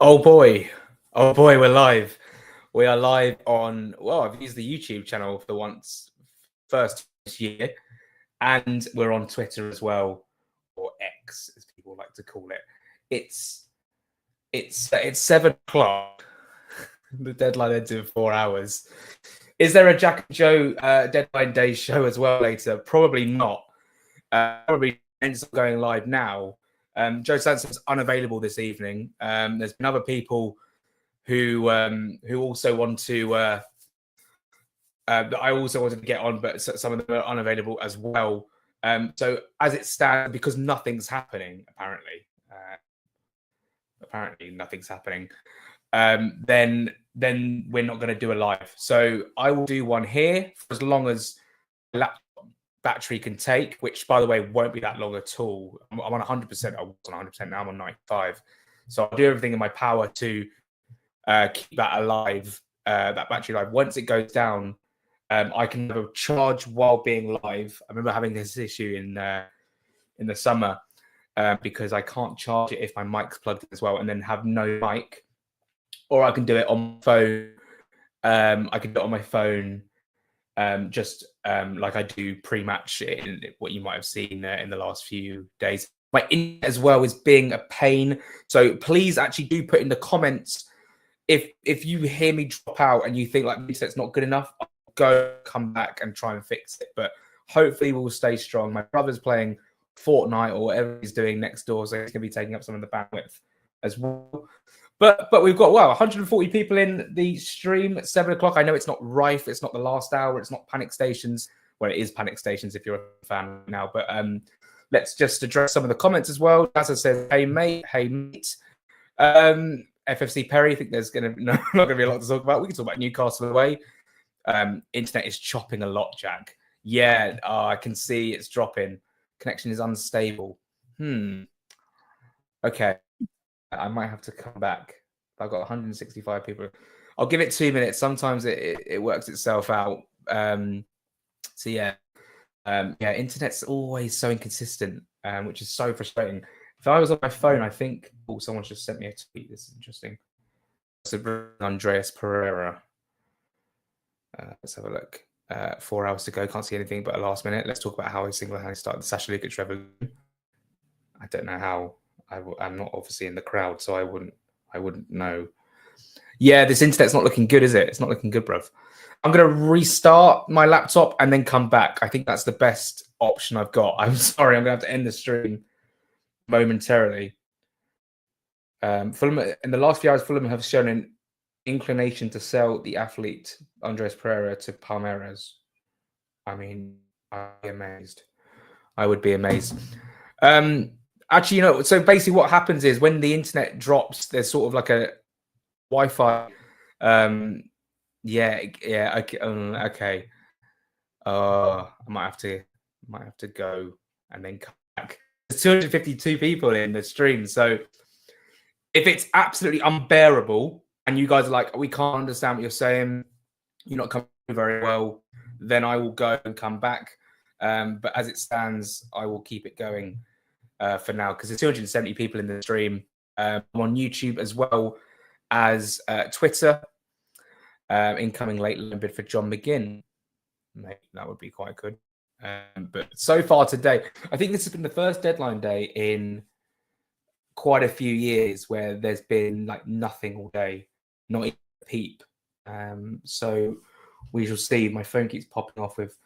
Oh boy, we're live. We are live on, well, I've used the YouTube channel for the first this year, and we're on Twitter as well, or X as people like to call it. It's 7 o'clock. The deadline ends in 4 hours. Is there a Jack and Joe deadline day show as well later? Probably not. Probably ends up going live now. Joe Sanson's unavailable this evening. There's been other people who also want to that I also wanted to get on, but some of them are unavailable as well. So as it stands, because nothing's happening, apparently nothing's happening, then we're not going to do a live. So I will do one here for as long as laptop battery can take, which by the way won't be that long at all. I'm on 100%. I was on 100%, now I'm on 95. So I'll do everything in my power to keep that alive, that battery alive. Once it goes down, I can have a charge while being live. I remember having this issue in the summer because I can't charge it if my mic's plugged in as well, and then have no mic. Or I can do it on my phone. I can do it on my phone, just like I do pre-match in what you might have seen in the last few days. My internet as well is being a pain. So please actually do put in the comments if you hear me drop out and you think like the internet's not good enough, I'll come back and try and fix it. But hopefully we'll stay strong. My brother's playing Fortnite or whatever he's doing next door, so he's going to be taking up some of the bandwidth as well. But we've got 140 people in the stream at 7 o'clock. I know it's not rife, it's not the last hour, it's not Panic Stations. Well, it is Panic Stations if you're a fan now. But let's just address some of the comments as well. As I said, hey mate. FFC Perry, I think there's not going to be a lot to talk about. We can talk about Newcastle away. Internet is chopping a lot, Jack. Yeah, I can see it's dropping. Connection is unstable. Okay. I might have to come back. I've got 165 people. I'll give it 2 minutes. Sometimes it works itself out. So yeah, internet's always so inconsistent, which is so frustrating. If I was on my phone, I think someone's just sent me a tweet. This is interesting. So Andreas Pereira. Let's have a look. 4 hours to go. Can't see anything but a last minute. Let's talk about how I single-handedly started the Sasha Lukic revolution. I don't know how. I'm not obviously in the crowd, so I wouldn't know. Yeah, this internet's not looking good, is it? It's not looking good, bruv. I'm going to restart my laptop and then come back. I think that's the best option I've got. I'm sorry, I'm going to have to end the stream momentarily. Fulham, in the last few hours, Fulham have shown an inclination to sell the athlete Andres Pereira to Palmeiras. I mean, I'd be amazed. I would be amazed. Actually, so basically what happens is when the internet drops, there's sort of like a Wi-Fi. Okay. I might have to go and then come back. There's 252 people in the stream, so if it's absolutely unbearable and you guys are like, we can't understand what you're saying, you're not coming very well, then I will go and come back. But as it stands, I will keep it going for now, because there's 270 people in the stream. I'm on YouTube as well as Twitter. Incoming late line bid for John McGinn. Maybe that would be quite good. But so far today, I think this has been the first deadline day in quite a few years where there's been like nothing all day, not even a peep. So we shall see. My phone keeps popping off with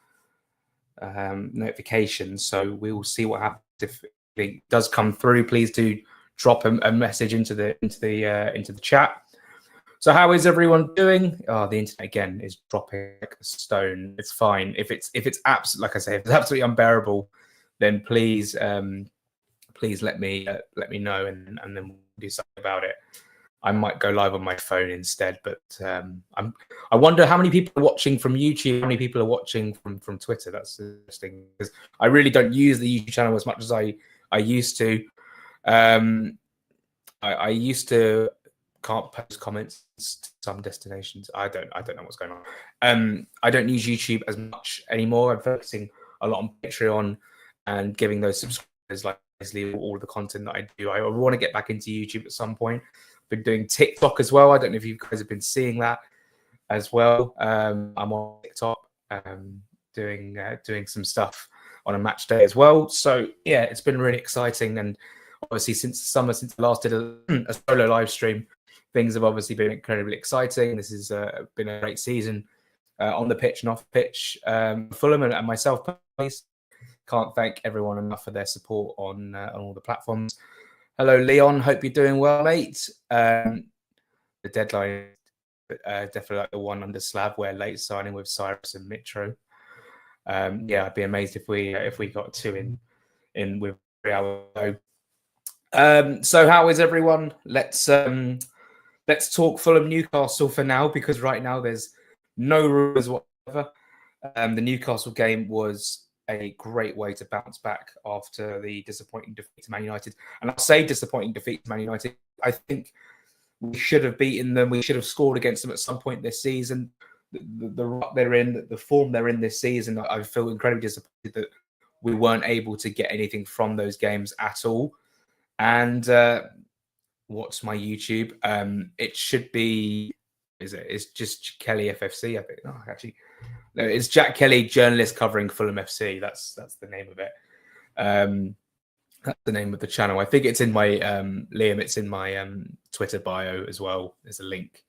notifications, so we will see what happens. If it does come through, please do drop a message into the chat. So how is everyone doing? Oh, the internet again is dropping like a stone. It's fine. If it's absolutely, like I say, if it's absolutely unbearable, then please let me know, and then we'll do something about it. I might go live on my phone instead, but I wonder how many people are watching from YouTube, how many people are watching from Twitter. That's interesting, because I really don't use the YouTube channel as much as I used to. I used to can't post comments to some destinations. I don't know what's going on. I don't use YouTube as much anymore. I'm focusing a lot on Patreon and giving those subscribers like basically all of the content that I do. I want to get back into YouTube at some point. Been doing TikTok as well. I don't know if you guys have been seeing that as well. I'm on TikTok doing some stuff on a match day as well. So yeah, it's been really exciting. And obviously since the summer, since I last did a solo live stream, things have obviously been incredibly exciting. This has been a great season on the pitch and off the pitch. Fulham and myself, please. Can't thank everyone enough for their support on all the platforms. Hello, Leon. Hope you're doing well, mate. The deadline definitely like the one under slab where late signing with Cyrus and Mitro. Yeah, I'd be amazed if we got 2 in with 3 hours. So how is everyone? Let's talk Fulham Newcastle for now, because right now there's no rumours whatsoever. The Newcastle game was a great way to bounce back after the disappointing defeat to Man United. And I'll say disappointing defeat to Man United. I think we should have beaten them. We should have scored against them at some point this season. The rut they're in, the form they're in this season, I feel incredibly disappointed that we weren't able to get anything from those games at all. And what's my YouTube? It should be, it's just Kelly FFC, I think. No, actually, no, it's Jack Kelly, journalist covering Fulham FC. That's the name of it. That's the name of the channel. I think it's in my Liam. It's in my Twitter bio as well. There's a link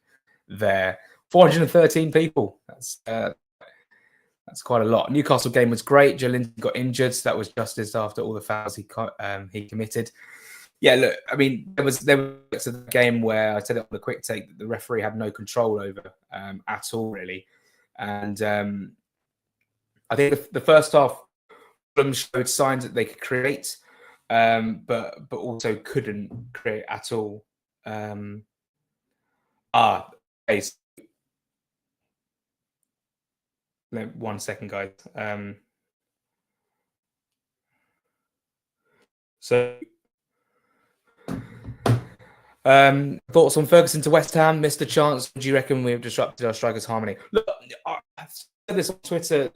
there. 413 people. That's quite a lot. Newcastle game was great. Joe Linton got injured, so that was justice after all the fouls he committed. Yeah, look, I mean, there was a game where I said it on the quick take that the referee had no control over at all, really. And I think the first half, Fulham showed signs that they could create, but also couldn't create at all. Okay. One second, guys. Thoughts on Ferguson to West Ham? Missed a chance. Do you reckon we've disrupted our strikers' harmony? Look, I said this on Twitter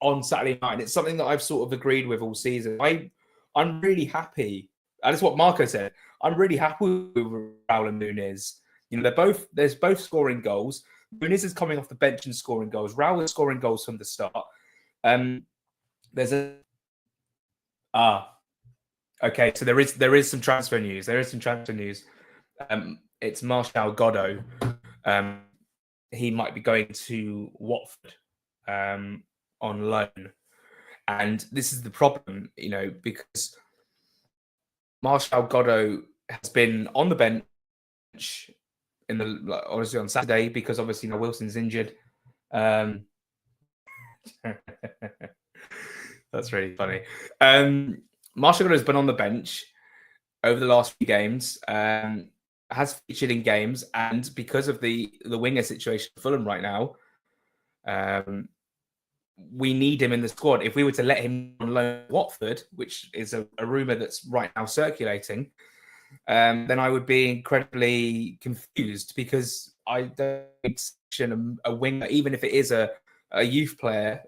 on Saturday night, and it's something that I've sort of agreed with all season. I'm really happy. And that's what Marco said. I'm really happy with Raul and Muniz. You know, they're both scoring goals. Muniz is coming off the bench and scoring goals. Raul is scoring goals from the start. Okay, so there is some transfer news. There is some transfer news. It's Marshall Godo. He might be going to Watford on loan, and this is the problem, you know, because Marshall Godo has been on the bench obviously on Saturday because obviously Wilson's injured. That's really funny. Marshall Godo has been on the bench over the last few games. Has featured in games, and because of the winger situation for Fulham right now, we need him in the squad. If we were to let him on loan to Watford, which is a rumour that's right now circulating, then I would be incredibly confused, because I don't sanction a winger, even if it is a youth player,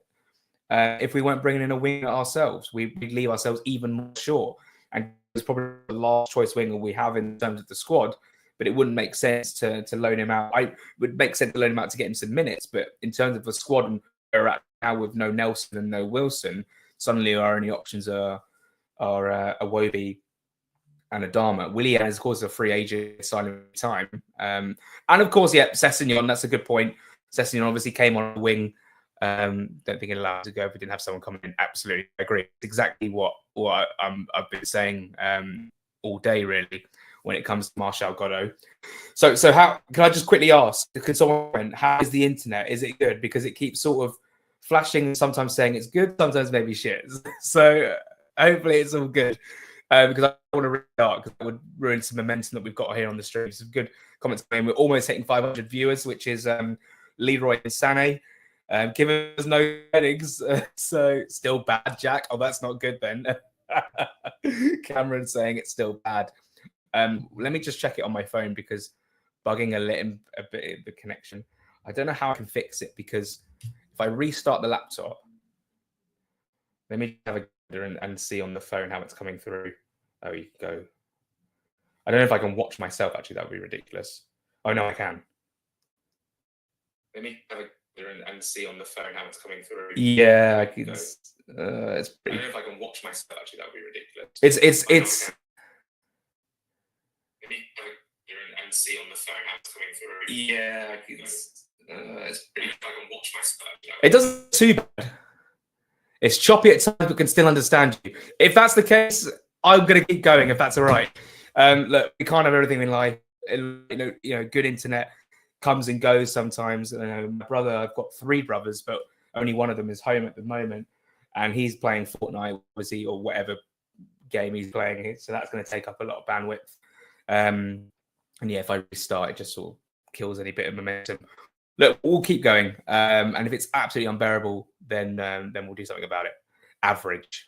if we weren't bringing in a winger ourselves. We'd leave ourselves even more short. And it's probably the last choice winger we have in terms of the squad, but it wouldn't make sense to loan him out. It would make sense to loan him out to get him some minutes, but in terms of the squad and where we're at now with no Nelson and no Wilson, suddenly our only options are Iwobi and Adama. Willian is, of course, a free agent signing time. And of course, yeah, Sessegnon, that's a good point. Sessegnon obviously came on the wing. Don't think it allowed to go if we didn't have someone coming in. Absolutely agree. It's exactly what I've been saying all day, really, when it comes to Marshall Godo. So how can I just quickly ask? Can someone, how is the internet? Is it good? Because it keeps sort of flashing, sometimes saying it's good, sometimes maybe shit. So hopefully it's all good. Because I don't want to restart, because that would ruin some momentum that we've got here on the stream. Some good comments coming. We're almost hitting 500 viewers, which is Leroy and Sané. Giving us no headings, so still bad, Jack. Oh, that's not good then. Cameron saying it's still bad. Let me just check it on my phone, because bugging a bit the connection. I don't know how I can fix it, because if I restart the laptop, let me have a and see on the phone how it's coming through. Oh, you go. I don't know if I can watch myself. Actually, that would be ridiculous. Oh no, I can. Let me have a and see on the phone how it's coming through. Yeah, I can. It's pretty... I don't know if I can watch myself. Actually, that would be ridiculous. It's. Let me have a and see on the phone how it's coming through. Yeah, I can. It's pretty. If I can watch myself. It doesn't too bad. It's choppy at times, but can still understand you. If that's the case, I'm going to keep going. If that's all right. Look, we can't have everything in life. You know, good internet comes and goes sometimes. My brother, I've got 3 brothers, but only one of them is home at the moment, and he's playing Fortnite, obviously, or whatever game he's playing. So that's going to take up a lot of bandwidth. And yeah, if I restart, it just sort of kills any bit of momentum. Look, we'll keep going, and if it's absolutely unbearable, then we'll do something about it. Average,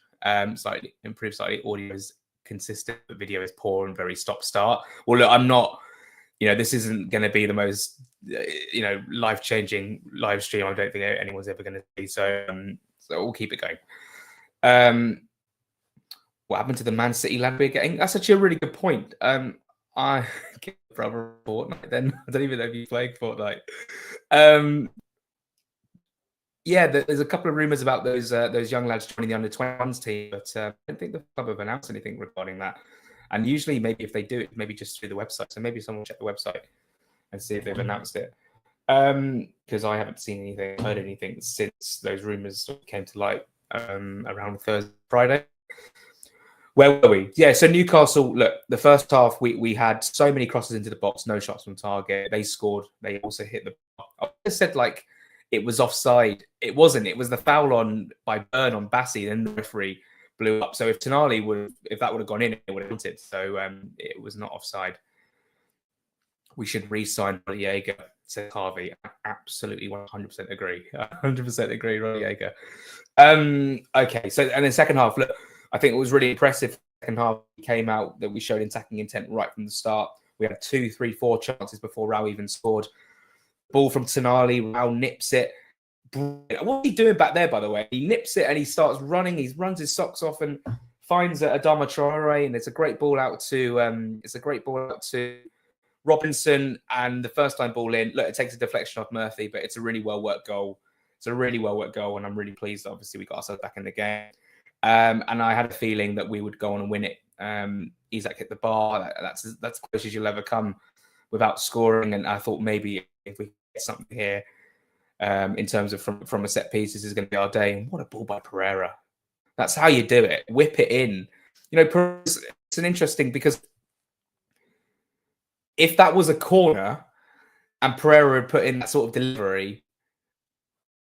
slightly improved, slightly. Audio is consistent, but video is poor and very stop-start. Well, look, I'm not. This isn't going to be the most, life-changing live stream. I don't think anyone's ever going to see. So we'll keep it going. What happened to the Man City lad we're getting? That's actually a really good point. I give brother Fortnite then. I don't even know if you played Fortnite. Yeah, there's a couple of rumours about those young lads joining the under-21s team, but I don't think the club have announced anything regarding that. And usually, maybe if they do it, maybe just through the website. So maybe someone will check the website and see if they've announced it. Because I haven't seen anything, heard anything since those rumours came to light around Thursday, Friday. Where were we? Yeah, so Newcastle, look, the first half, we had so many crosses into the box, no shots on target. They scored. They also hit the... I just said, it was offside. It wasn't. It was the foul by Byrne on Bassi, then the referee blew up. So if Tonali if that would have gone in, it would have counted. So it was not offside. We should re-sign Rodallega, said Harvey. Absolutely 100% agree. 100% agree, Rodallega. Okay, so and then second half, look, I think it was really impressive. Second half came out that we showed attacking intent right from the start. We had 2, 3, 4 chances before Rao even scored. Ball from Tonali, Rao nips it. Brilliant. What's he doing back there, by the way? He nips it and he starts running. He runs his socks off and finds Adama Traore, and it's a great ball out to Robinson, and the first time ball in. Look, it takes a deflection off Murphy, but it's a really well worked goal. And I'm really pleased. Obviously, we got ourselves back in the game, and I had a feeling that we would go on and win it. Isaac hit the bar. That's as close as you'll ever come without scoring, and I thought maybe if we get something here. In terms of from a set piece, this is going to be our day. And what a ball by Pereira. That's how you do it. Whip it in. It's an interesting, because if that was a corner and Pereira had put in that sort of delivery,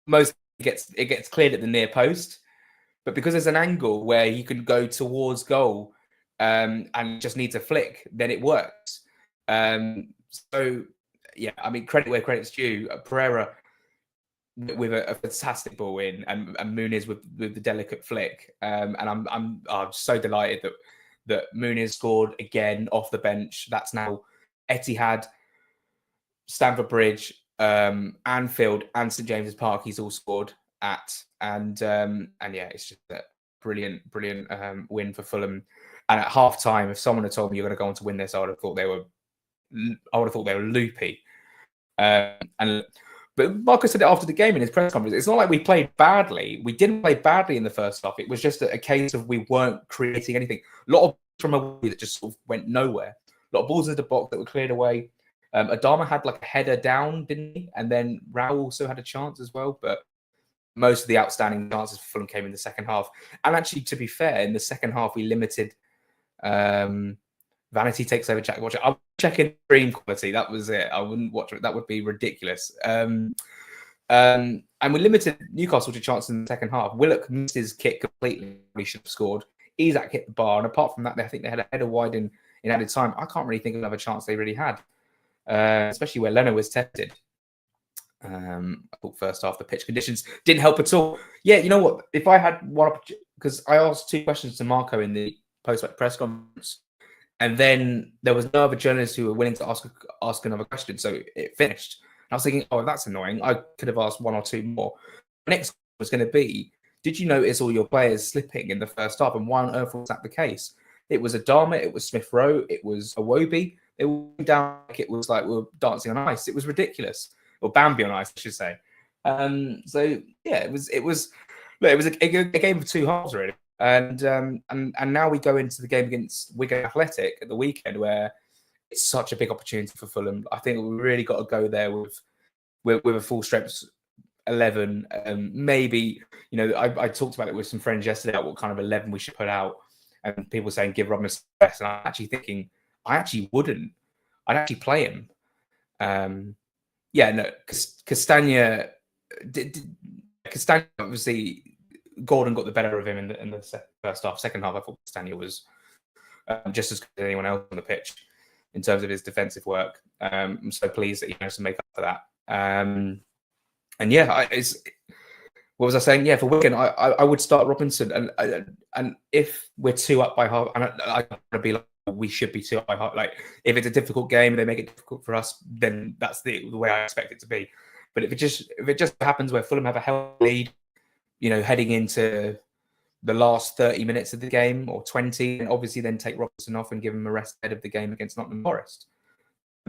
it gets cleared at the near post. But because there's an angle where you can go towards goal and just needs a flick, then it works. So, yeah, I mean, credit where credit's due. Pereira with a fantastic ball in, and Muniz with the delicate flick, and I'm so delighted that Muniz scored again off the bench. That's now Etihad, Stamford Bridge, Anfield, and St James's Park. He's all scored at, and yeah, it's just a brilliant win for Fulham. And at half time, if someone had told me you're going to go on to win this, I would have thought they were loopy. But Marco said it after the game in his press conference. It's not like we played badly. We didn't play badly in the first half. It was just a case of we weren't creating anything. A lot of from away that just sort of went nowhere. A lot of balls into the box that were cleared away. Adama had a header down, didn't he? And then Rao also had a chance as well. But most of the outstanding chances for Fulham came in the second half. And actually, to be fair, in the second half, we limited... Vanity takes over Jack. Watch it. I'm checking stream quality. That was it. I wouldn't watch it. That would be ridiculous. And we limited Newcastle to chances in the second half. Willock missed his kick completely. He should have scored. Isaac hit the bar, and apart from that, I think they had a header wide in added time. I can't really think of another chance they really had, especially where Leno was tested. I thought first half the pitch conditions didn't help at all. Yeah, you know what? If I had one, because I asked 2 questions to Marco in the post-match press conference. And then there was no other journalists who were willing to ask another question. So it finished. And I was thinking, oh, that's annoying. I could have asked 1 or 2 more. The next was going to be, did you notice all your players slipping in the first half? And why on earth was that the case? It was Adama, it was Smith Rowe, it was Iwobi. They were down like it was like we were dancing on ice. It was ridiculous, or Bambi on ice, I should say. So yeah, it was a game of two halves really. And now we go into the game against Wigan Athletic at the weekend, where it's such a big opportunity for Fulham. I think we really got to go there with a full strength 11. Maybe, you know, I talked about it with some friends yesterday about what kind of 11 we should put out, and people saying give Robinson rest, and I'm actually thinking I actually wouldn't. I'd actually play him. Yeah, no, Castagna obviously. Gordon got the better of him in the first half. Second half, I thought Castagna was just as good as anyone else on the pitch in terms of his defensive work. I'm so pleased that he managed to make up for that. And yeah, what was I saying? Yeah, for Wigan, I would start Robinson, and if we're 2 up by half, and I want to be like, we should be 2 up by half. Like, if it's a difficult game and they make it difficult for us, then that's the way I expect it to be. But if it just happens where Fulham have a healthy lead, you know, heading into the last 30 minutes of the game or 20, and obviously then take Robinson off and give him a rest ahead of the game against Nottingham Forest.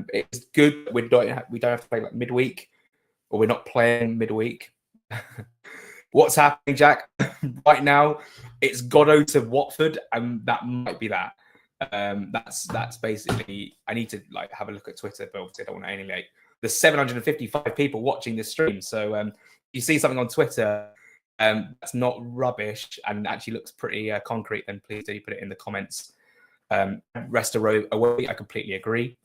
It's good. We don't have to play like midweek, or we're not playing midweek. What's happening, Jack? Right now, it's Godo to Watford, and that might be that. That's basically. I need to like have a look at Twitter, but obviously I don't want to alienate. There's 755 people watching this stream, so if you see something on Twitter that's not rubbish and actually looks pretty concrete, then please do put it in the comments. Rest away, I completely agree.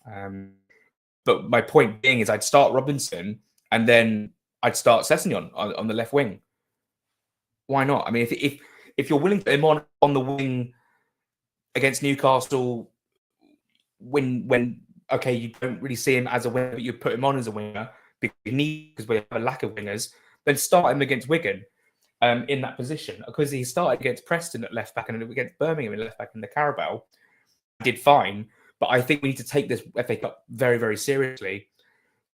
But my point being is I'd start Robinson and then I'd start Sessegnon on the left wing. Why not? I mean, if you're willing to put him on the wing against Newcastle, when okay, you don't really see him as a winger, but you put him on as a winger because we have a lack of wingers, then start him against Wigan. In that position, because he started against Preston at left back and against Birmingham at left back in the Carabao, did fine. But I think we need to take this FA Cup very, very seriously.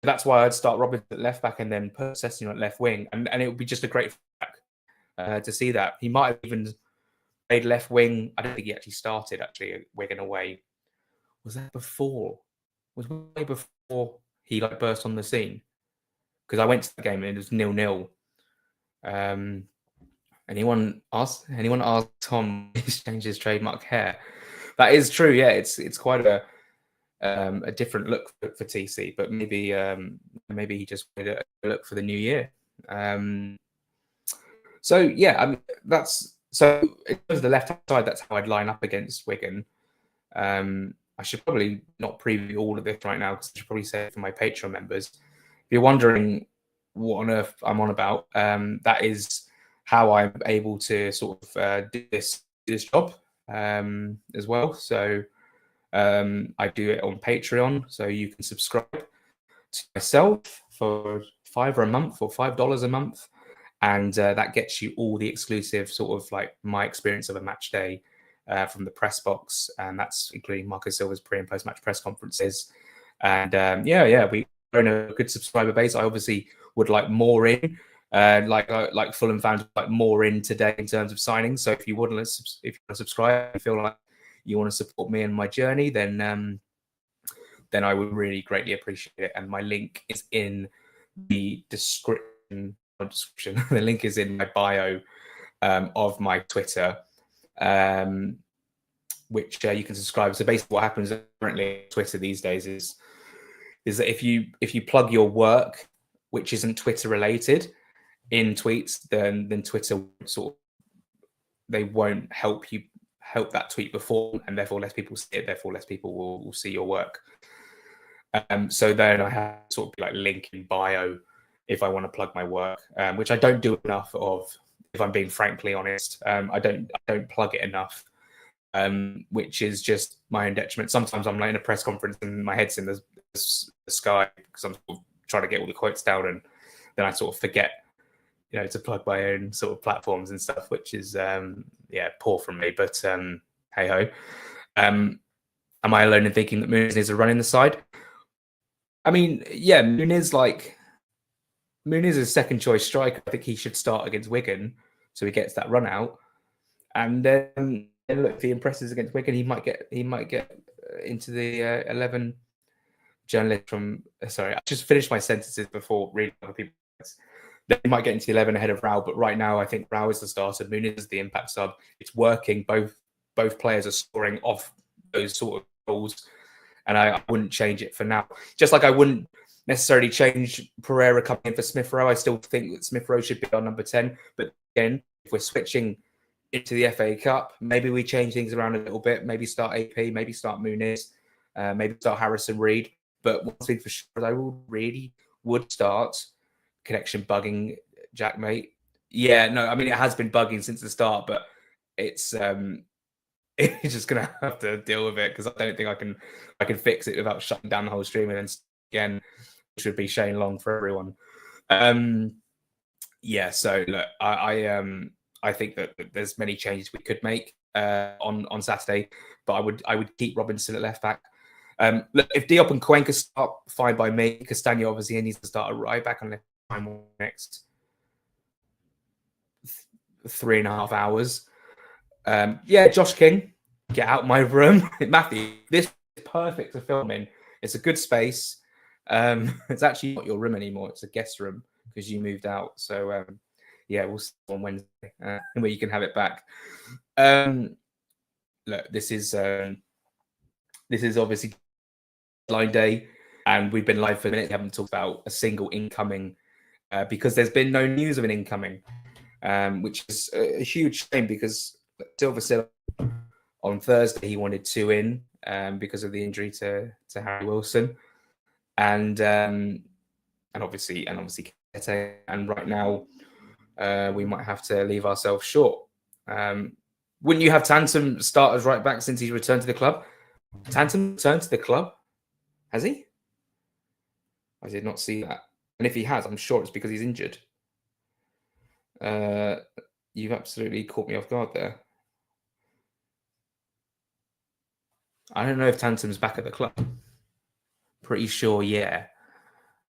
That's why I'd start Robinson at left back and then put Sessegnon at left wing, and it would be just a great fact to see that. He might have even played left wing. I don't think he actually started at Wigan away. Was that before? Was way before he like burst on the scene? Because I went to the game and it was 0-0. Anyone ask Tom he's changed his trademark hair? That is true. Yeah, it's quite a different look for TC, but maybe he just wanted a look for the new year. So yeah, I mean that's so in terms of the left hand side. That's how I'd line up against Wigan. I should probably not preview all of this right now because I should probably say it for my Patreon members. If you're wondering what on earth I'm on about, that is how I'm able to sort of do this job as well. So I do it on Patreon, so you can subscribe to myself for $5 a month or $5 a month, and that gets you all the exclusive sort of like my experience of a match day from the press box, and that's including Marco Silva's pre and post match press conferences. And we're in a good subscriber base. I obviously would like more in. Like Fulham fans like more in today in terms of signings. So if you want to subscribe, you feel like you want to support me in my journey, then I would really greatly appreciate it. And my link is in the description. The link is in my bio of my Twitter, which you can subscribe. So basically, what happens currently on Twitter these days is that if you plug your work, which isn't Twitter related, in tweets, then Twitter sort of, they won't help that tweet perform, and therefore less people see it, therefore less people will see your work. So then I have sort of be like link in bio if I want to plug my work, which I don't do enough of, if I'm being frankly honest. I don't plug it enough, which is just my own detriment. Sometimes I'm like in a press conference and my head's in the sky because I'm sort of trying to get all the quotes down, and then I sort of forget, you know, to plug my own sort of platforms and stuff, which is poor from me. But hey ho. Am I alone in thinking that Muniz is a run in the side? I mean, yeah, Muniz is second choice striker. I think he should start against Wigan, so he gets that run out. And then And look, if he impresses against Wigan, he might get into the 11. Journalist from sorry, I just finished my sentences before reading other people. They might get into the 11 ahead of Rao, but right now I think Rao is the starter. Muniz is the impact sub. It's working. Both players are scoring off those sort of goals, and I wouldn't change it for now. Just like I wouldn't necessarily change Pereira coming in for Smith Rowe. I still think that Smith Rowe should be on number 10. But again, if we're switching into the FA Cup, maybe we change things around a little bit. Maybe start AP, maybe start Muniz, maybe start Harrison Reed. But one thing for sure, I would start connection bugging, Jack, mate. Yeah, no, I mean, it has been bugging since the start, but it's just gonna have to deal with it because I don't think I can fix it without shutting down the whole stream and then again, which would be Shane Long for everyone. Yeah, so look, I think that there's many changes we could make on Saturday, but I would keep Robinson at left back. Look, if Diop and Cuenca start, fine by me. Castagna obviously needs to start a right back on the next 3.5 hours. Yeah, Josh King, get out my room. Matthew, this is perfect to film in. It's a good space. It's actually not your room anymore. It's a guest room because you moved out. So, yeah, we'll see on Wednesday where you can have it back. Look, this is obviously deadline day, and we've been live for a minute. We haven't talked about a single incoming because there's been no news of an incoming, which is a huge shame because Silva said on Thursday he wanted 2 in because of the injury to Harry Wilson, and obviously Kete, and right now we might have to leave ourselves short. Wouldn't you have Tantum start as right back since he's returned to the club? Tantum returned to the club? Has he? I did not see that. And if he has, I'm sure it's because he's injured. You've absolutely caught me off guard there. I don't know if Tantum's back at the club. Pretty sure, yeah.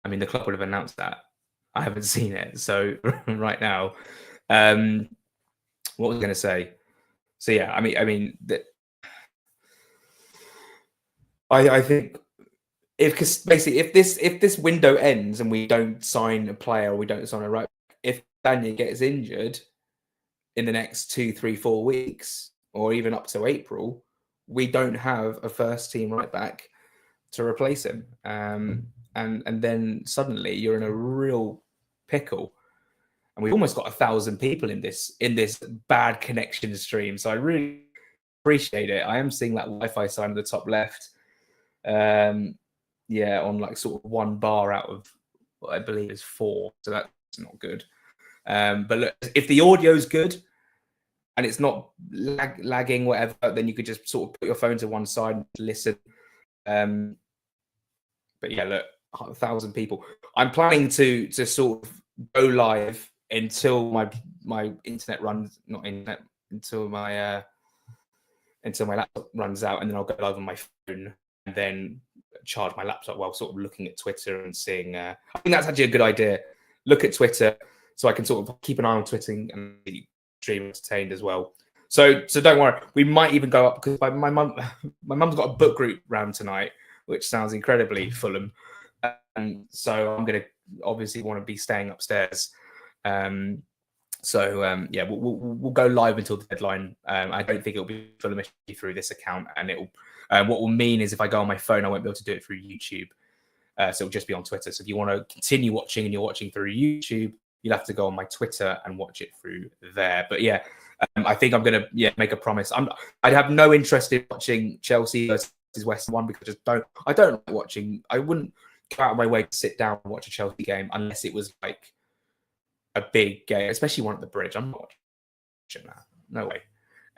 I mean, the club would have announced that. I haven't seen it. So right now, what was I going to say? So yeah, I mean that. I think if this window ends and we don't sign a player or we don't sign a right, if Daniel gets injured in the next 2, 3, 4 weeks or even up to April, we don't have a first team right back to replace him. And then suddenly you're in a real pickle. And we've almost got 1,000 people in this bad connection stream. So I really appreciate it. I am seeing that Wi-Fi sign at the top left. Yeah, on like sort of 1 bar out of what I believe is 4. So that's not good. But look, if the audio's good and it's not lagging, whatever, then you could just sort of put your phone to one side and listen. But yeah, look, 1,000 people. I'm planning to sort of go live until my internet runs, not internet, until my laptop runs out, and then I'll go live on my phone and then charge my laptop while sort of looking at Twitter and seeing. I think that's actually a good idea. Look at Twitter so I can sort of keep an eye on Twitter and be stream entertained as well. So don't worry. We might even go up because my mum's got a book group round tonight, which sounds incredibly Fulham. So I'm going to obviously want to be staying upstairs. Yeah, we'll go live until the deadline. I don't think it'll be Fulham through this account, and it'll. What will mean is if I go on my phone, I won't be able to do it through YouTube. So it'll just be on Twitter. So if you want to continue watching and you're watching through YouTube, you'll have to go on my Twitter and watch it through there. But yeah, I think I'm going to make a promise. I'd have no interest in watching Chelsea versus West Ham because I don't like watching. I wouldn't go out of my way to sit down and watch a Chelsea game unless it was like a big game, especially one at the Bridge. I'm not watching that. No way.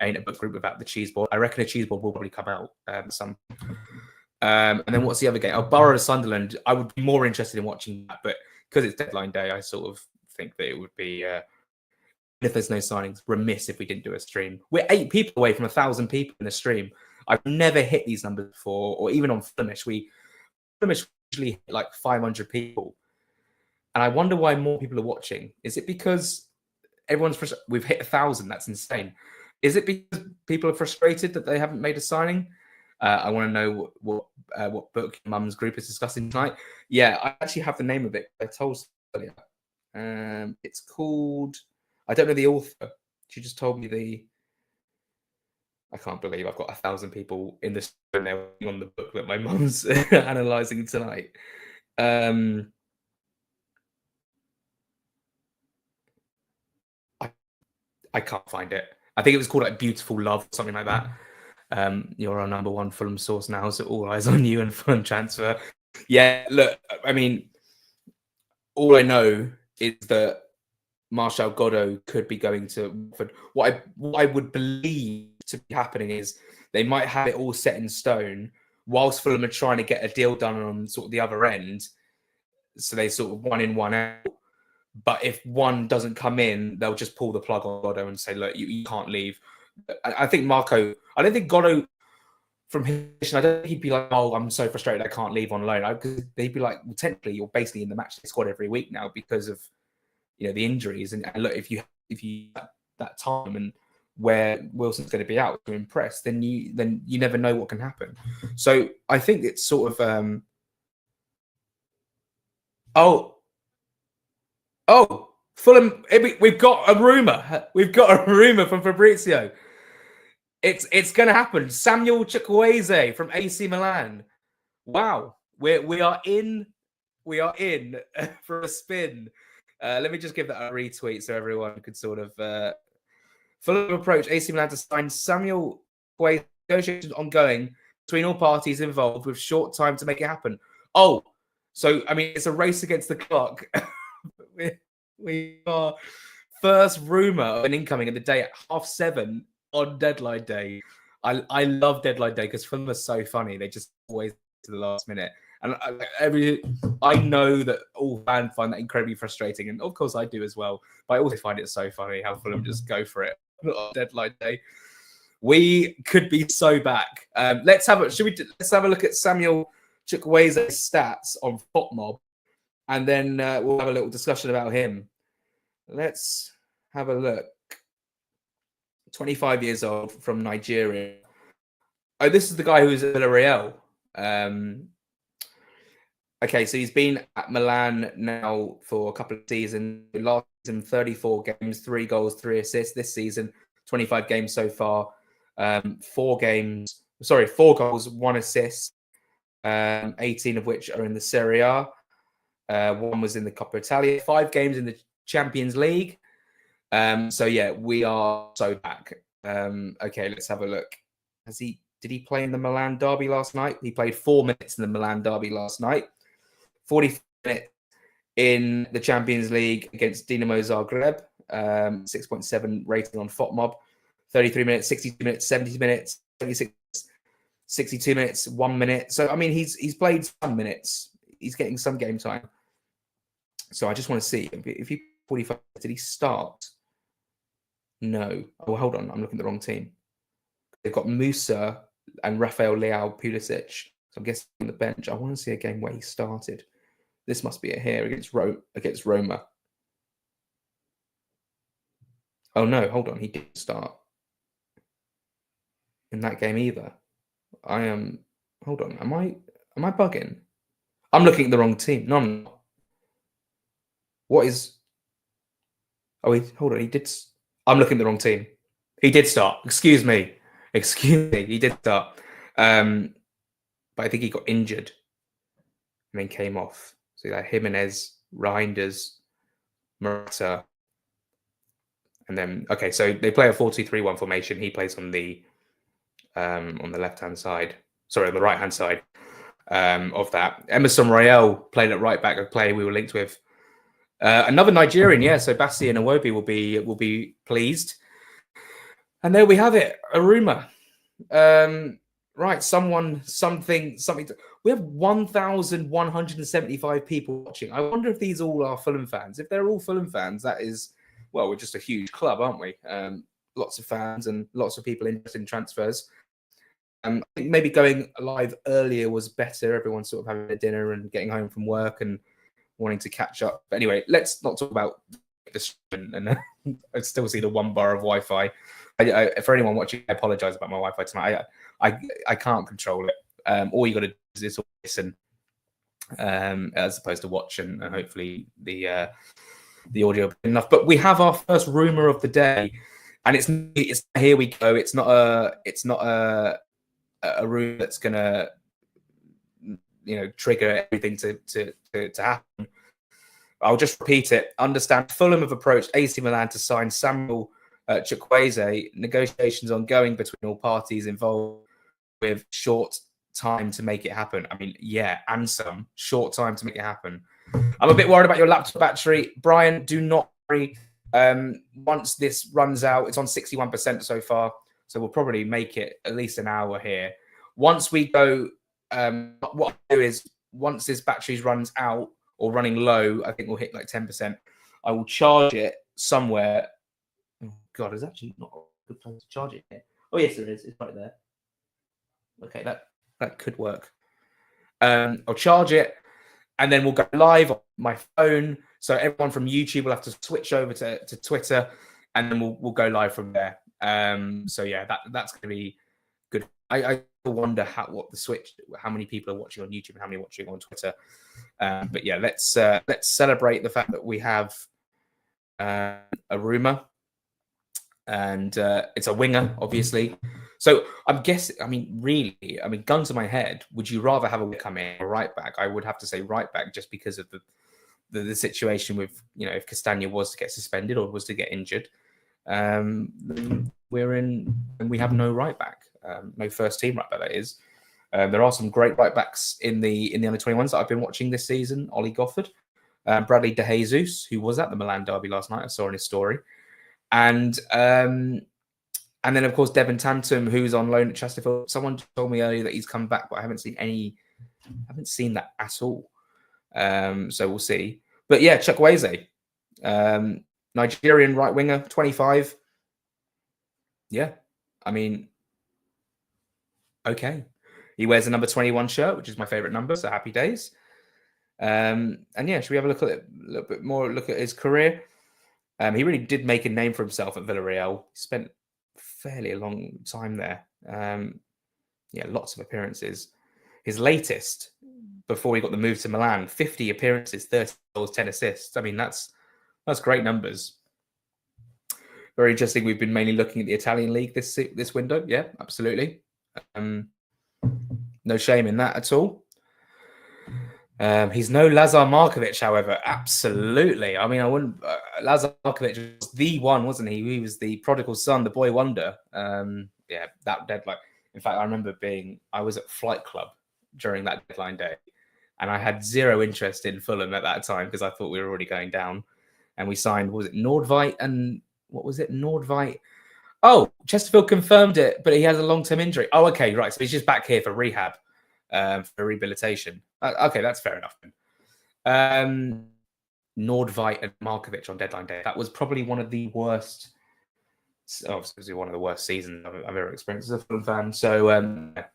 Ain't a book group without the cheese board. I reckon a cheese board will probably come out some. And then what's the other game? Borough Sunderland. I would be more interested in watching that, but because it's deadline day, I sort of think that it would be, if there's no signings, remiss if we didn't do a stream. We're 8 people away from 1,000 people in the stream. I've never hit these numbers before, or even on Flemish. We usually hit like 500 people. And I wonder why more people are watching. Is it because everyone's we've hit 1,000? That's insane. Is it because people are frustrated that they haven't made a signing. I want to know what book Mum's group is discussing tonight. Yeah, I actually have the name of it. I told earlier. It's called. I don't know the author. She just told me the. I can't believe I've got 1,000 people in this and they're on the book that my mum's analysing tonight. I can't find it. I think it was called like Beautiful Love, something like that. You're our number one Fulham source now, so all eyes on you and Fulham transfer. Yeah, look, I mean, all I know is that Marshall Godo could be going to Watford. What I would believe to be happening is they might have it all set in stone whilst Fulham are trying to get a deal done on sort of the other end. So they sort of one in, one out. But if one doesn't come in, they'll just pull the plug on Godo and say, look, you can't leave. I think Marco, I don't think Godo, from his position, I don't think he'd be like, oh, I'm so frustrated I can't leave on loan. They'd be like, well, technically, you're basically in the match squad every week now because of, you know, the injuries. And look, if you that time and where Wilson's going to be out to impress, then you never know what can happen. So I think it's sort of Fulham. We've got a rumor. We've got a rumor from Fabrizio. It's going to happen. Samuel Chukwueze from AC Milan. Wow, we are in for a spin. Let me just give that a retweet so everyone could sort of Fulham approach AC Milan to sign Samuel Chukwueze. Negotiations ongoing between all parties involved with short time to make it happen. Oh, so I mean it's a race against the clock. we are first rumor of an incoming in the day at 7:30 on deadline day. I love deadline day because Fulham are so funny. They just always to the last minute. And I know that all fans find that incredibly frustrating, and of course I do as well. But I also find it so funny how Fulham just go for it on deadline day. We could be so back. Let's have a look at Samuel Chukwueze's stats on FotMob, and then we'll have a little discussion about him. Let's have a look. 25 years old, from Nigeria. Oh, this is the guy who's at Villarreal. Okay, so he's been at Milan now for a couple of seasons. Last season, 34 games, 3 goals, 3 assists. This season, 25 games so far. 4 goals, 1 assist. 18 of which are in the Serie A. 1 was in the Coppa Italia. 5 games in the Champions League. So yeah, we are so back. Okay, let's have a look. Did he play in the Milan derby last night? He played 4 minutes in the Milan derby last night. 40 minutes in the Champions League against Dinamo Zagreb. 6.7 rating on FotMob. 33 minutes, 62 minutes, 70 minutes, 76, 62 minutes, 1 minute. So I mean, he's played some minutes. He's getting some game time. So I just want to see if he 45. Did he start? No. Oh, hold on. I'm looking at the wrong team. They've got Musa and Rafael Leao Pulisic. So I'm guessing on the bench. I want to see a game where he started. This must be it here against Roma. Oh no, hold on. He didn't start in that game either. Hold on. Am I bugging? I'm looking at the wrong team. No, I'm not. What is? Oh, hold on. He did. I'm looking at the wrong team. He did start. Excuse me. He did start. But I think he got injured and then came off. So like Jimenez, Reinders, Morata, and then so they play a 4-2-3-1 formation. He plays on the left-hand side. Sorry, on the right-hand side of that. Emerson Royale played at right back, a player we were linked with. Another Nigerian, yeah. So Bassi and Iwobi will be pleased. And there we have it, a rumor. Right, something. We have 1,175 people watching. I wonder if these all are Fulham fans. If they're all Fulham fans, that is, well, we're just a huge club, aren't we? Lots of fans and lots of people interested in transfers. I think maybe going live earlier was better. Everyone's sort of having a dinner and getting home from work and wanting to catch up. But anyway, let's not talk about this. And I still see the 1 bar of Wi-Fi For anyone watching, I apologise about my Wi-Fi tonight. I can't control it. All you got to do is listen, as opposed to watch, and hopefully the audio is enough. But we have our first rumor of the day, and it's here we go. It's not a rumor that's gonna trigger everything to happen. I'll just repeat it. Understand, Fulham have approached AC Milan to sign Samuel Chukwueze. Negotiations ongoing between all parties involved, with short time to make it happen. I mean, yeah, and some short time to make it happen. I'm a bit worried about your laptop battery, Brian. Do not worry. Once this runs out, it's on 61% so far, so we'll probably make it at least an hour here. Once we go, what I'll do is once this battery runs out or running low, I think we'll hit like 10%. I will charge it somewhere. Oh God, there's actually not a good place to charge it here. Oh yes, there is. It's right there. Okay, that could work. I'll charge it, and then we'll go live on my phone. So everyone from YouTube will have to switch over to Twitter, and then we'll go live from there. So yeah, that's going to be good. I wonder how many people are watching on YouTube and how many are watching on Twitter. But yeah, let's celebrate the fact that we have a rumor, and it's a winger, obviously. So I'm guessing, gun to my head, would you rather have a winger come in or right back? I would have to say right back, just because of the situation with, if Castagna was to get suspended or was to get injured, we're in, and we have no right back, no first team right back, that is. There are some great right backs in the under 21s that I've been watching this season. Ollie Gofford, Bradley De Jesus, who was at the Milan derby last night, I saw in his story, and then of course Devon Tantum, who's on loan at Chesterfield. Someone told me earlier that he's come back, but I haven't seen that at all. So we'll see. But yeah, Chukwueze, Nigerian right winger, 25. Yeah, okay. He wears a number 21 shirt, which is my favorite number. So happy days. And yeah, should we have a look at his career? He really did make a name for himself at Villarreal. He spent fairly a long time there. Yeah, lots of appearances. His latest, before he got the move to Milan, 50 appearances, 30 goals, 10 assists. That's great numbers. Very interesting. We've been mainly looking at the Italian league this window. Yeah, absolutely. No shame in that at all. He's no Lazar Markovic, however. Absolutely. I wouldn't. Lazar Markovic was the one, wasn't he? He was the prodigal son, the boy wonder. Yeah, that deadline. In fact, I remember I was at Flight Club during that deadline day, and I had zero interest in Fulham at that time because I thought we were already going down. And we signed, was it Nordveit? And what was it? Nordveit. Oh, Chesterfield confirmed it, but he has a long-term injury. Oh, okay, right. So he's just back here for rehab, for rehabilitation. Okay, that's fair enough. Nordveit and Markovic on deadline day. That was probably one of the worst. Obviously, one of the worst seasons I've ever experienced as a Fulham fan. So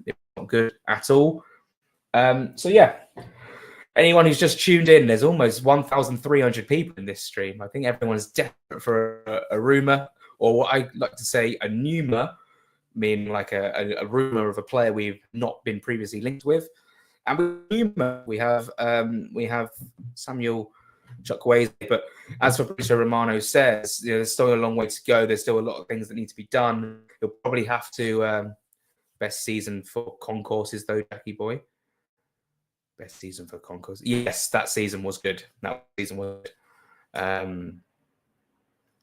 it's not good at all. So yeah, anyone who's just tuned in, there's almost 1,300 people in this stream. I think everyone's desperate for a rumor, or what I like to say, a pneuma, meaning like a rumor of a player we've not been previously linked with. And with pneuma, we have Samuel Chukwueze. But as Fabrizio Romano says, there's still a long way to go. There's still a lot of things that need to be done. He'll probably have to best season for concourses though, Jackie boy. Best season for concourse. Yes, that season was good. That season was good.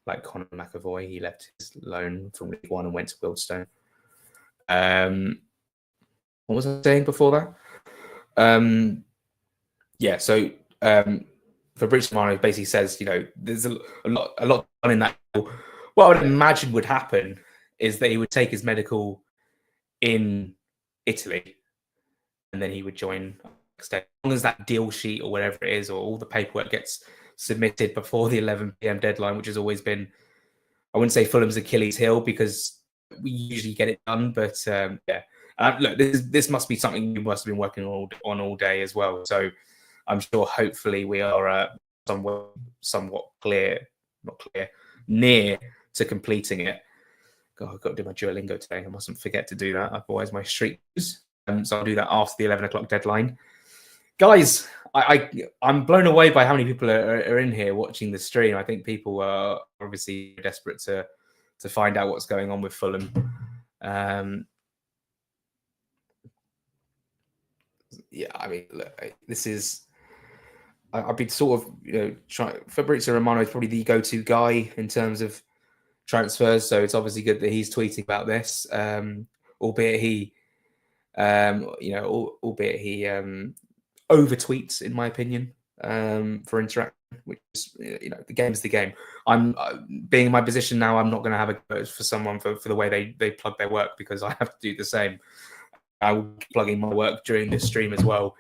Like Conor McAvoy, he left his loan from League One and went to Wildstone. What was I saying before that? Yeah, so Fabrizio Romano basically says, there's a lot done in that. What I would imagine would happen is that he would take his medical in Italy, and then he would join. As long as that deal sheet or whatever it is, or all the paperwork gets submitted before the 11 p.m. deadline, which has always been, I wouldn't say Fulham's Achilles heel because we usually get it done, but yeah. Look, this must be something you must have been working on all day as well. So I'm sure hopefully we are somewhat near to completing it. God, I've got to do my Duolingo today. I mustn't forget to do that. Otherwise, my streak. So I'll do that after the 11 o'clock deadline. Guys, I'm blown away by how many people are in here watching the stream. I think people are obviously desperate to find out what's going on with Fulham. Yeah, I mean, look, this is. I've been sort of, trying. Fabrizio Romano is probably the go-to guy in terms of transfers, so it's obviously good that he's tweeting about this. Albeit he, albeit he over tweets, in my opinion, for interaction. Which is, the game's the game. I'm being in my position now. I'm not going to have a go for someone for the way they plug their work, because I have to do the same. I will be plugging my work during this stream as well.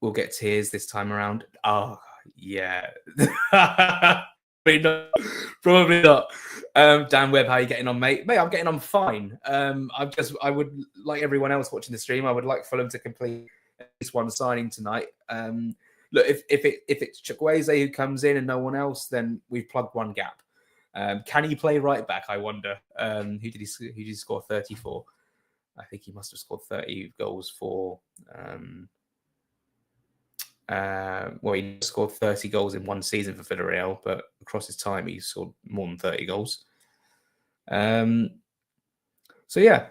We'll get tears this time around. Oh, yeah. Probably not. Dan Webb, how are you getting on, mate? Mate, I'm getting on fine. I would, like everyone else watching the stream, I would like Fulham to complete at least one signing tonight. Look, if it's Chukwueze who comes in and no one else, then we've plugged one gap. Can he play right back? I wonder. Who did he score 30 for? I think he must have scored 30 goals for. He scored 30 goals in one season for Villarreal, but across his time, he scored more than 30 goals. So yeah,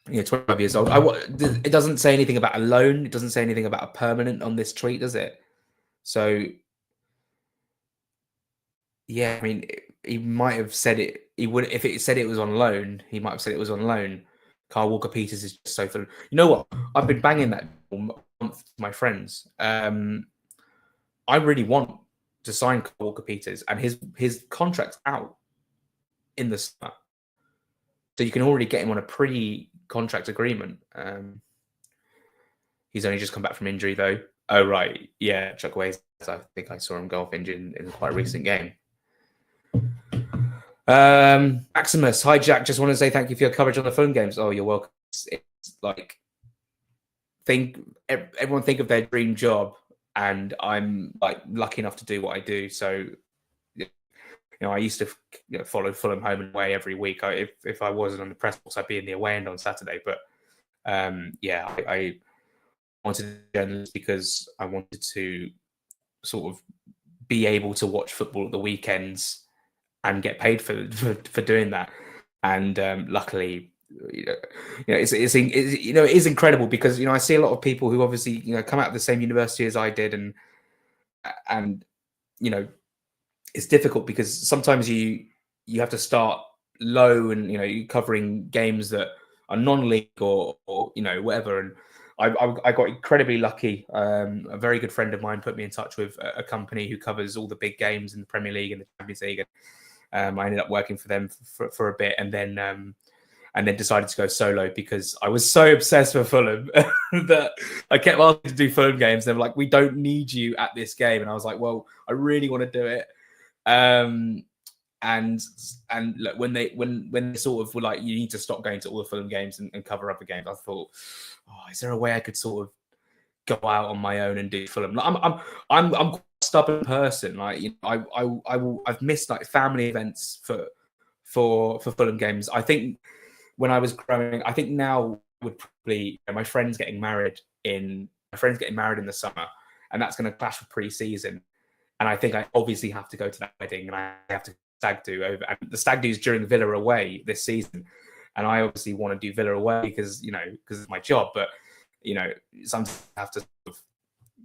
12 years old. It doesn't say anything about a loan. It doesn't say anything about a permanent on this tweet, does it? So yeah, I mean, he might have said it. He would, if it said it was on loan, he might have said it was on loan. Carl Walker-Peters is just so fun. You know what? I've been banging that month to my friends. I really want to sign Carl Walker-Peters, and his contract's out in the summer, so you can already get him on a pre-contract agreement. He's only just come back from injury, though. Oh right, yeah, Chukwueze. I think I saw him go off injured in quite a recent game. Maximus, hi Jack. Just want to say thank you for your coverage on the Fulham games. Oh, you're welcome. It's like everyone think of their dream job, and I'm like lucky enough to do what I do. So, I used to follow Fulham home and away every week. If I wasn't on the press box, I'd be in the away end on Saturday. But I wanted to be a journalist because I wanted to sort of be able to watch football at the weekends and get paid for doing that. And luckily, it is incredible because I see a lot of people who obviously come out of the same university as I did, and it's difficult because sometimes you have to start low, and you're covering games that are non-league or whatever. And I got incredibly lucky. A very good friend of mine put me in touch with a company who covers all the big games in the Premier League and the Champions League. And I ended up working for them for a bit, and then decided to go solo because I was so obsessed with Fulham that I kept asking to do Fulham games. They were like, "We don't need you at this game," and I was like, "Well, I really want to do it." And look, when they sort of were like, "You need to stop going to all the Fulham games and cover other games," I thought, "Oh, is there a way I could sort of go out on my own and do Fulham?" Like, I'm quite a stubborn person. Like, I've missed like family events for Fulham games. I think when I was growing, I think now would probably my friends getting married in the summer, and that's going to clash with pre-season. And I think I obviously have to go to that wedding, and I have to stag do over. And the stag do is during Villa away this season, and I obviously want to do Villa away because it's my job. But sometimes I have to.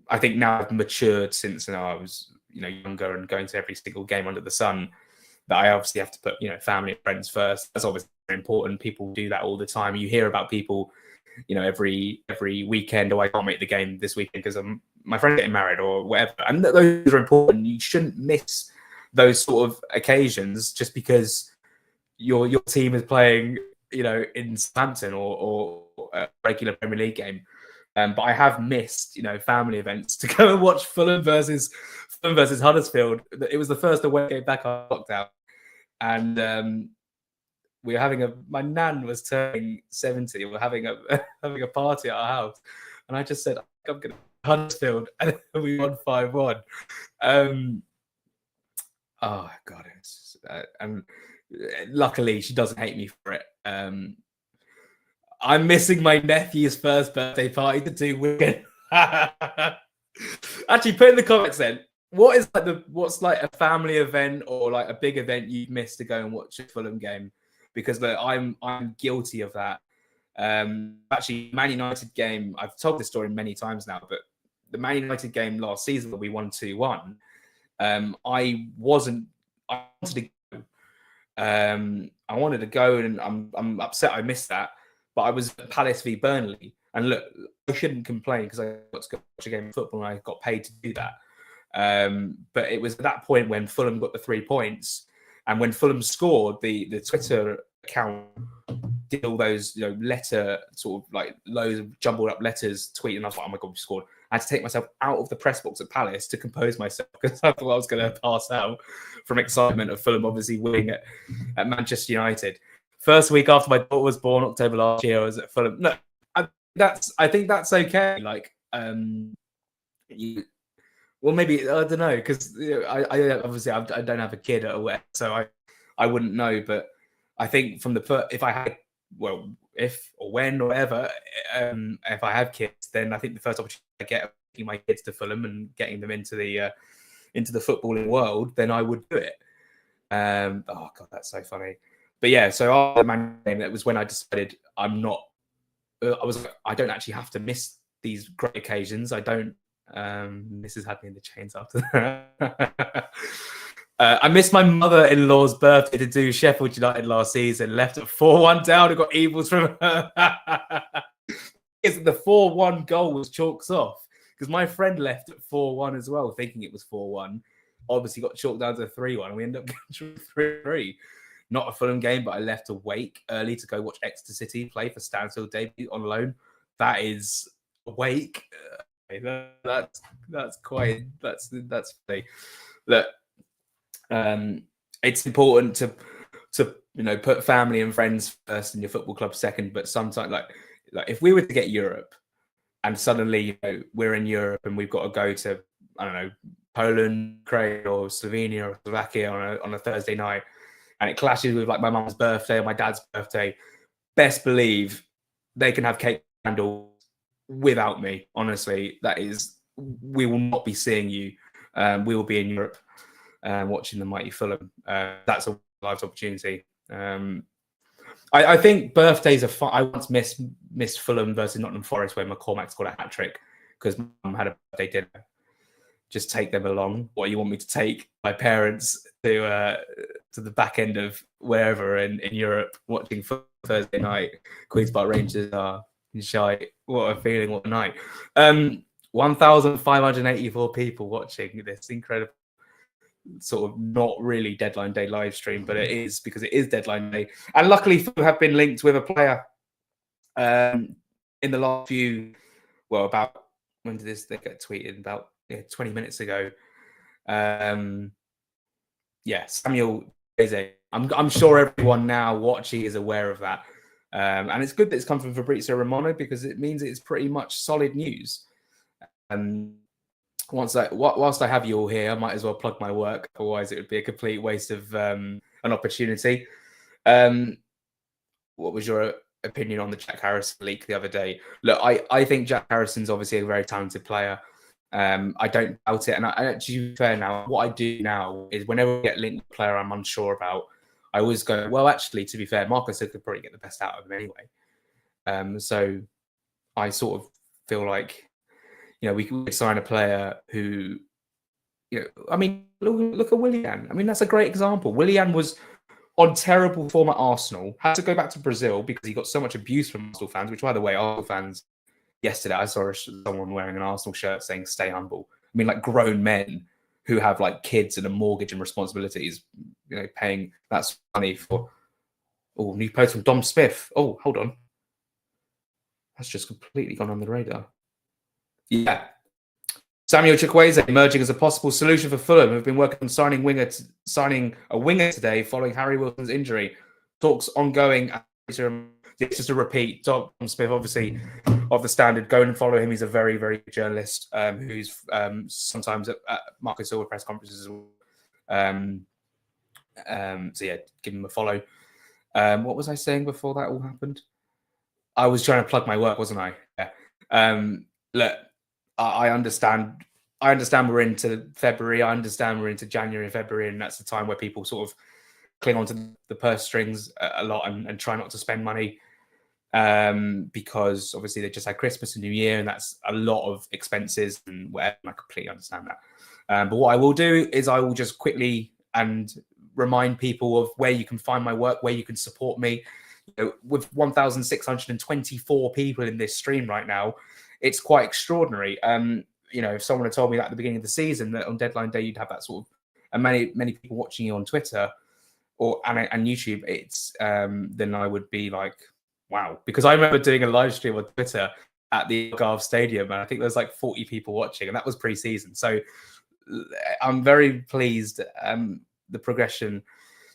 I think now I've matured since I was younger and going to every single game under the sun, that I obviously have to put family and friends first. That's obviously very important. People do that all the time. You hear about people every weekend. Oh, I can't make the game this weekend because my friend's getting married or whatever. And those are important. You shouldn't miss those sort of occasions just because your team is playing in Southampton or a regular Premier League game. But I have missed family events to go and watch Fulham versus Huddersfield. It was the first away game back on lockdown, and we were having my nan was turning 70. We were having a party at our house, and I just said, "I'm going to Huddersfield," and we won 5-1. Oh God, and luckily, she doesn't hate me for it. I'm missing my nephew's first birthday party to do Wigan. Actually, put in the comments then. What's like a family event or like a big event you'd miss to go and watch a Fulham game? Because look, I'm guilty of that. Actually, Man United game. I've told this story many times now, but the Man United game last season that we won 2-1. I wanted to go. I wanted to go, and I'm upset I missed that. But I was at Palace v Burnley, and look, I shouldn't complain because I got to go watch a game of football and I got paid to do that. But it was at that point when Fulham got the 3 points, and when Fulham scored, the Twitter account did all those letter sort of like loads of jumbled up letters tweeting. I was like, oh my god, we scored. I had to take myself out of the press box at Palace to compose myself because I thought I was going to pass out from excitement of Fulham obviously winning at Manchester United. First week after my daughter was born, October last year, I was at Fulham. No, I think that's okay. Like, well, maybe I don't know because I obviously I don't have a kid at a so I wouldn't know. But I think from the if I had if or when or ever if I have kids, then I think the first opportunity I get of taking my kids to Fulham and getting them into the footballing world, then I would do it. Oh god, that's so funny. But yeah, so after the Man game, that was when I decided I'm not. I was like, I don't actually have to miss these great occasions. I don't. Mrs. had me in the chains after that. I missed my mother-in-law's birthday to do Sheffield United last season. Left at 4-1 down and got evils from her. The 4-1 goal was chalks off because my friend left at 4-1 as well, thinking it was 4-1. Obviously got chalked down to 3-1, and we ended up getting 3-3. Not a Fulham game, but I left awake early to go watch Exeter City play for Stansfield debut on loan. That is awake. That's funny. Look, it's important to put family and friends first and your football club second. But sometimes, like if we were to get Europe, and suddenly we're in Europe and we've got to go to Poland, Ukraine, or Slovenia or Slovakia on a Thursday night. And it clashes with like my mum's birthday or my dad's birthday, best believe they can have cake candles without me. Honestly, we will not be seeing you. We will be in Europe watching the mighty Fulham. That's a life's opportunity. I think birthdays are fun. I once missed Fulham versus Nottingham Forest where McCormack scored a hat-trick because mum had a birthday dinner. Just take them along. What you want me to take my parents to the back end of wherever in Europe watching Thursday night. Queen's Park Rangers are shy. What a feeling! What a night! 1,584 people watching this incredible sort of not really deadline day live stream, but it is because it is deadline day. And luckily, we have been linked with a player in the last few. Well, about when did this get tweeted? About 20 minutes ago. Samuel Eze. I'm sure everyone now watching is aware of that. And it's good that it's come from Fabrizio Romano because it means it's pretty much solid news. Whilst I have you all here, I might as well plug my work. Otherwise, it would be a complete waste of an opportunity. What was your opinion on the Jack Harrison leak the other day? Look, I think Jack Harrison's obviously a very talented player. I don't doubt it. And to be fair now, what I do now is whenever I get linked with a player I'm unsure about, I always go, well, actually, to be fair, Marcus could probably get the best out of him anyway. So I sort of feel like, we could sign a player who, I mean, look at Willian. I mean, that's a great example. Willian was on terrible form at Arsenal, had to go back to Brazil because he got so much abuse from Arsenal fans, which, by the way, Arsenal fans, yesterday I saw someone wearing an Arsenal shirt saying, stay humble. I mean, like grown men who have like kids and a mortgage and responsibilities, paying that money for, new post from Dom Smith. Oh, hold on. That's just completely gone on the radar. Yeah. Samuel Chukwueze emerging as a possible solution for Fulham, who've been working on signing a winger today following Harry Wilson's injury. Talks ongoing. Just a repeat, Dom Smith, obviously, of the Standard. Go and follow him. He's a very, very good journalist who's sometimes at Marcus Silva press conferences. So yeah, give him a follow. What was I saying before that all happened? I was trying to plug my work, wasn't I? Yeah. Look, I understand. I understand we're into February. I understand we're into January and February, and that's the time where people sort of cling onto the purse strings a lot and try not to spend money, because obviously they just had Christmas and New Year, and that's a lot of expenses and whatever. I completely understand that. But what I will do is I will just quickly and remind people of where you can find my work, where you can support me. With 1,624 people in this stream right now, it's quite extraordinary. If someone had told me that at the beginning of the season, that on deadline day you'd have that sort of, and many people watching you on Twitter and YouTube, it's then I would be like, wow. Because I remember doing a live stream on Twitter at the Algarve Stadium, and I think there was like 40 people watching, and that was pre-season. So I'm very pleased. The progression.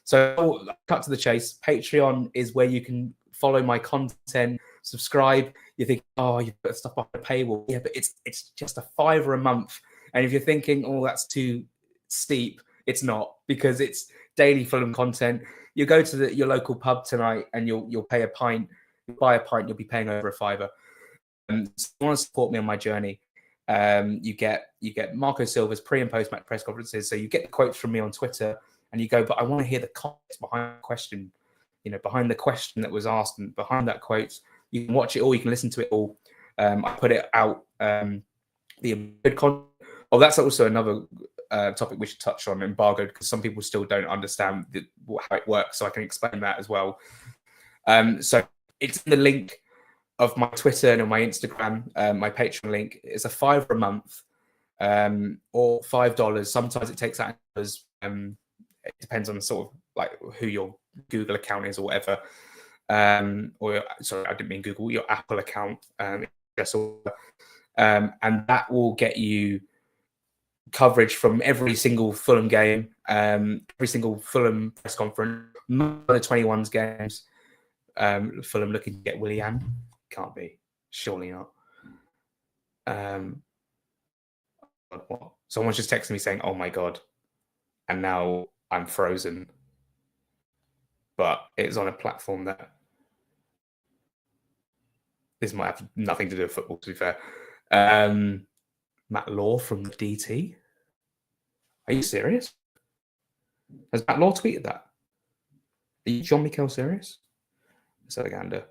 So cut to the chase. Patreon is where you can follow my content, subscribe. You think, oh, you put stuff behind the paywall. Yeah, but it's just $5 a month. And if you're thinking, oh, that's too steep, it's not, because it's daily Fulham content. You go to your local pub tonight and you'll pay a pint. You buy a pint, you'll be paying over $5. So if you want to support me on my journey, you get Marco Silva's pre and post match press conferences. So you get the quotes from me on Twitter, and you go, but I want to hear the context behind the question, behind the question that was asked, and behind that quote. You can watch it all, you can listen to it all. I put it out. The content. Oh, that's also another topic we should touch on, embargo, because some people still don't understand how it works. So I can explain that as well. So it's in the link of my Twitter and on my Instagram. My Patreon link is a $5 a month, or $5. Sometimes it takes out hours. It depends on sort of like who your Google account is or whatever. Or sorry, I didn't mean Google, your Apple account. And that will get you coverage from every single Fulham game, every single Fulham press conference, none of the 21's games. Fulham looking to get Willian. Can't be. Surely not. What? Someone's just texting me saying, oh my God. And now I'm frozen. But it's on a platform that this might have nothing to do with football, to be fair. Matt Law from the DT. Are you serious? Has Matt Law tweeted that? Are you John Mikel serious? Selagander.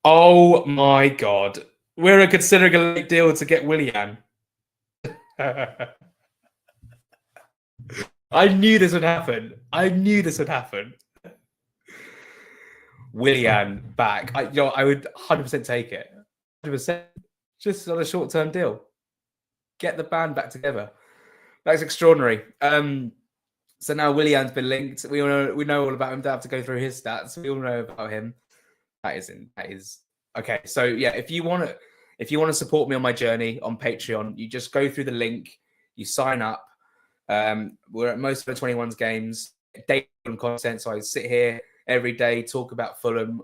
Oh my God. We're considering a late deal to get Willian. I knew this would happen. Willian back. I would 100% take it. 100%. Just on a short-term deal. Get the band back together. That's extraordinary. So now Willian's been linked. We know all about him. Don't have to go through his stats. We all know about him. That is okay. So yeah, if you want to support me on my journey on Patreon, you just go through the link. You sign up. We're at most of the 21's games, daily content. So I sit here every day, talk about Fulham,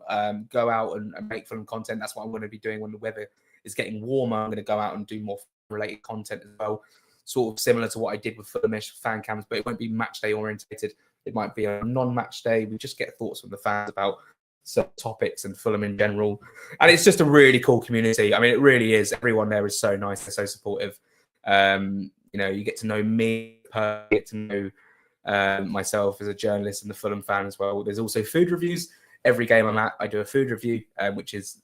go out and make Fulham content. That's what I'm going to be doing when the weather is getting warmer. I'm going to go out and do more related content as well, sort of similar to what I did with Fulhamish fan cams, but it won't be match day orientated. It might be a non-match day. We just get thoughts from the fans about certain topics and Fulham in general. And it's just a really cool community. I mean, it really is. Everyone there is so nice. They're so supportive. You get to know me, get to know myself as a journalist and the Fulham fan as well. There's also food reviews. Every game I'm at, I do a food review, which is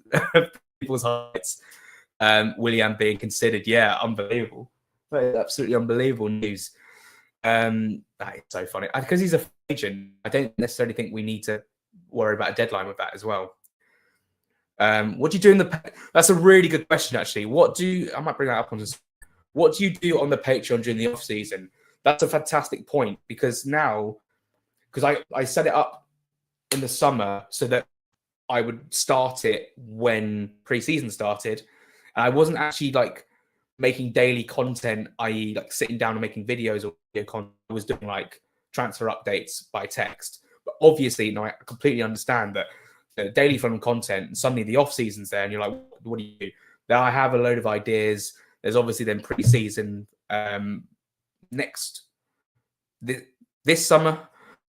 people's highlights. Willian being considered, yeah, unbelievable. Absolutely unbelievable news. That is so funny. Because he's a free agent, I don't necessarily think we need to worry about a deadline with that as well. What do you do in the... That's a really good question, actually. I might bring that up on this. What do you do on the Patreon during the off-season? That's a fantastic point, because I set it up in the summer so that I would start it when pre-season started. And I wasn't actually like making daily content, i.e. like sitting down and making videos or video content. I was doing like transfer updates by text. But obviously, I completely understand that the daily Fulham content, and suddenly the off-season's there, and you're like, what do you do? Now I have a load of ideas. There's obviously then pre-season this summer.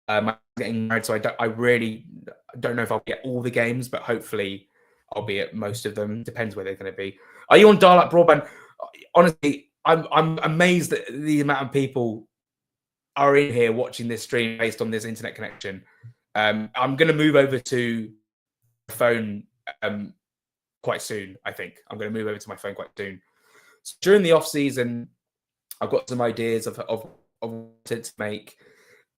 I'm getting married, so I really don't know if I'll get all the games, but hopefully I'll be at most of them. Depends where they're going to be. Are you on dial-up broadband? Honestly, I'm amazed at the amount of people are in here watching this stream based on this internet connection. I'm going to move over to phone quite soon. I think I'm going to move over to my phone quite soon. So during the off season, I've got some ideas of what to make.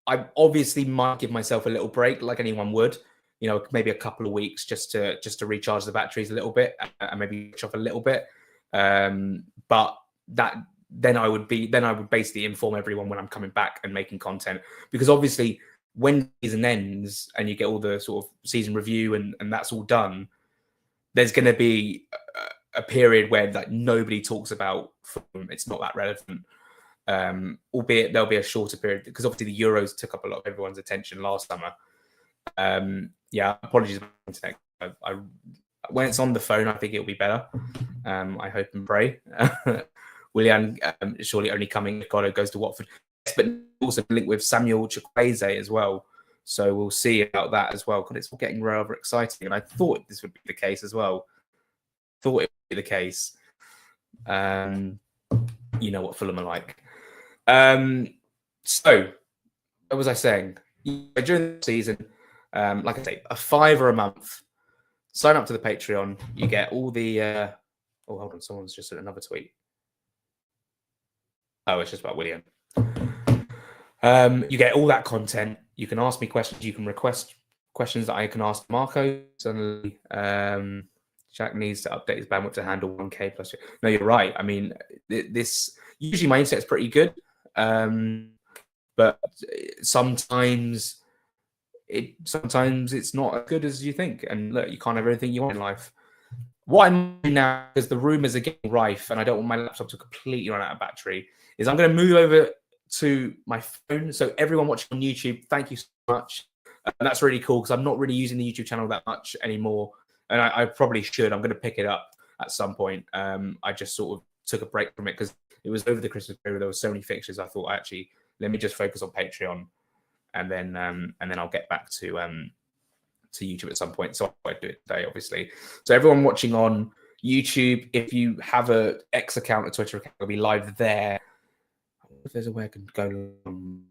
I obviously might give myself a little break, like anyone would. You know, maybe a couple of weeks just to recharge the batteries a little bit and maybe switch off a little bit. But then I would basically inform everyone when I'm coming back and making content, because obviously when the season ends and you get all the sort of season review and that's all done, there's going to be a period where like nobody talks about Fulham. It's not that relevant. Albeit there'll be a shorter period because obviously the Euros took up a lot of everyone's attention last summer. Apologies about the internet. When it's on the phone, I think it'll be better. I hope and pray. Willian surely only coming if Godo goes to Watford, but also linked with Samuel Chukwueze as well. So we'll see about that as well. Because it's getting rather exciting, and I thought this would be the case as well. Thought it would be the case. You know what Fulham are like. So what was I saying? During the season, like I say, a £5 a month. Sign up to the Patreon. You get all the. Oh, hold on. Someone's just sent another tweet. Oh, it's just about Willian. You get all that content. You can ask me questions. You can request questions that I can ask Marco. Suddenly, Jack needs to update his bandwidth to handle 1K plus. No, you're right. I mean, this usually my internet's pretty good, but sometimes it's not as good as you think. And look, you can't have everything you want in life. What I'm doing now, because the rumors are getting rife, and I don't want my laptop to completely run out of battery, is I'm going to move over to my phone. So everyone watching on YouTube, thank you so much. And that's really cool because I'm not really using the YouTube channel that much anymore. And I probably should. I'm going to pick it up at some point. I just sort of took a break from it because it was over the Christmas period. There were so many fixtures. I thought, actually, let me just focus on Patreon, and then I'll get back to YouTube at some point. So I do it today, obviously. So everyone watching on YouTube, if you have a X account, a Twitter account, it'll be live there. I wonder if there's a way I can go.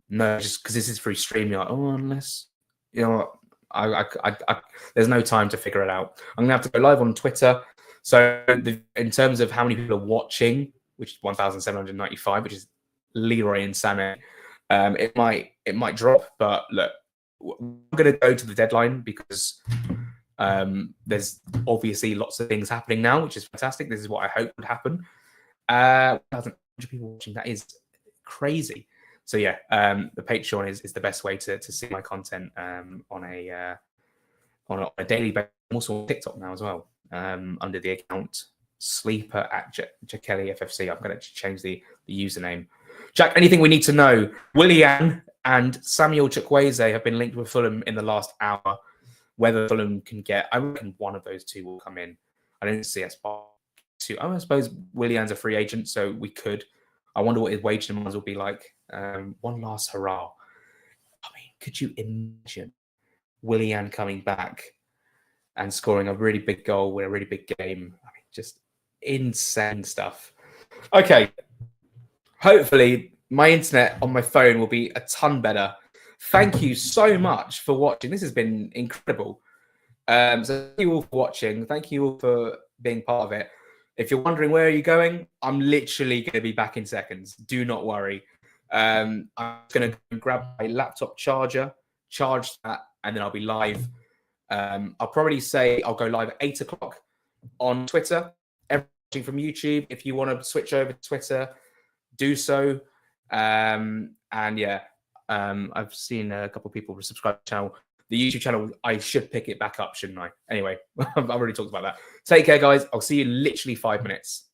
No, just because this is through StreamYard. Oh, unless you know what. I there's no time to figure it out. I'm gonna have to go live on Twitter. So in terms of how many people are watching, which is 1,795, which is Leroy and Sammy, it might drop. But look, I'm gonna go to the deadline because there's obviously lots of things happening now, which is fantastic. This is what I hope would happen. 1,100 people watching, that is crazy. So yeah, the Patreon is the best way to see my content on a daily basis. I'm also on TikTok now as well, under the account Sleeper at Jakelli FFC. I'm going to change the username. Jack, anything we need to know? Willian and Samuel Chukwueze have been linked with Fulham in the last hour. Whether Fulham can get, I reckon one of those two will come in. I don't see us two. I suppose Willian's a free agent, so we could. I wonder what his wage demands will be like. One last hurrah. I mean, could you imagine Willian coming back and scoring a really big goal in a really big game? I mean, just insane stuff. Okay. Hopefully, my internet on my phone will be a ton better. Thank you so much for watching. This has been incredible. So thank you all for watching. Thank you all for being part of it. If you're wondering where are you going, I'm literally going to be back in seconds. Do not worry. I'm going to grab my laptop charger, charge that, and then I'll be live. I'll probably say I'll go live at 8 o'clock on Twitter. Everyone watching from YouTube, if you want to switch over to Twitter, do so. And yeah, I've seen a couple of people subscribe to the channel. The YouTube channel, I should pick it back up, shouldn't I? Anyway, I've already talked about that. Take care, guys. I'll see you in literally 5 minutes.